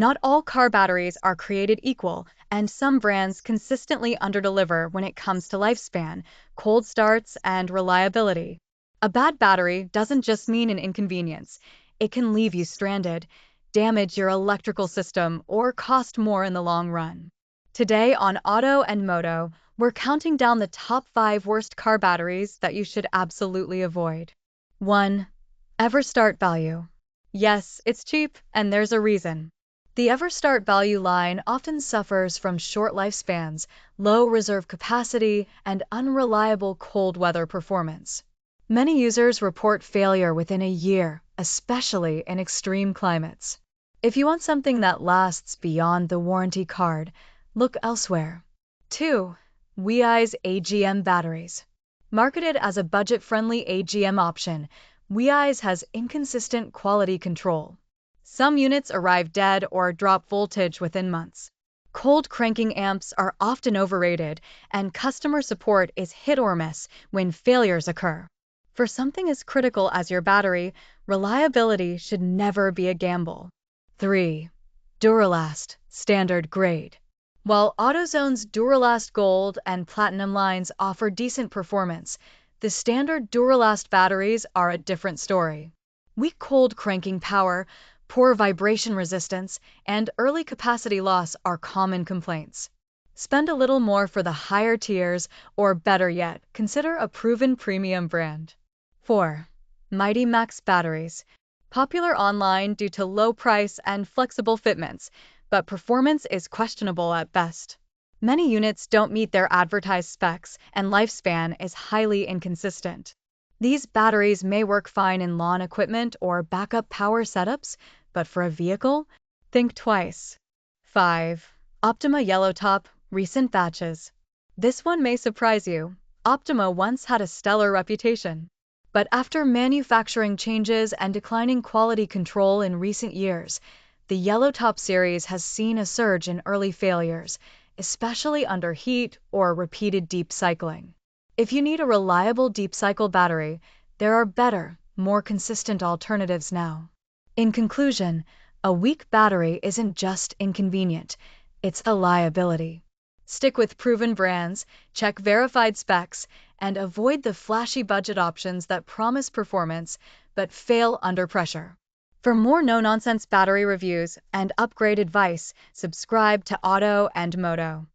Not all car batteries are created equal, and some brands consistently underdeliver when it comes to lifespan, cold starts, and reliability. A bad battery doesn't just mean an inconvenience. It can leave you stranded, damage your electrical system, or cost more in the long run. Today on autoNmoto, we're counting down the top 5 worst car batteries that you should absolutely avoid. 1. EverStart Value. Yes, it's cheap, and there's a reason. The EverStart Value line often suffers from short lifespans, low reserve capacity, and unreliable cold weather performance. Many users report failure within a year, especially in extreme climates. If you want something that lasts beyond the warranty card, look elsewhere. 2. Weize AGM Batteries. Marketed as a budget-friendly AGM option, Weize has inconsistent quality control. Some units arrive dead or drop voltage within months. Cold cranking amps are often overrated, and customer support is hit or miss when failures occur. For something as critical as your battery, reliability should never be a gamble. 3. Duralast Standard Grade. While AutoZone's Duralast Gold and Platinum lines offer decent performance, the standard Duralast batteries are a different story. Weak cold cranking power, poor vibration resistance, and early capacity loss are common complaints. Spend a little more for the higher tiers, or better yet, consider a proven premium brand. 4. Mighty Max Batteries. Popular online due to low price and flexible fitments, but performance is questionable at best. Many units don't meet their advertised specs, and lifespan is highly inconsistent. These batteries may work fine in lawn equipment or backup power setups, but for a vehicle, think twice. 5. Optima YellowTop Recent Batches. This one may surprise you. Optima once had a stellar reputation. But after manufacturing changes and declining quality control in recent years, the YellowTop series has seen a surge in early failures, especially under heat or repeated deep cycling. If you need a reliable deep cycle battery, there are better, more consistent alternatives now. In conclusion, a weak battery isn't just inconvenient, it's a liability. Stick with proven brands, check verified specs, and avoid the flashy budget options that promise performance but fail under pressure. For more no-nonsense battery reviews and upgrade advice, subscribe to autoNmoto.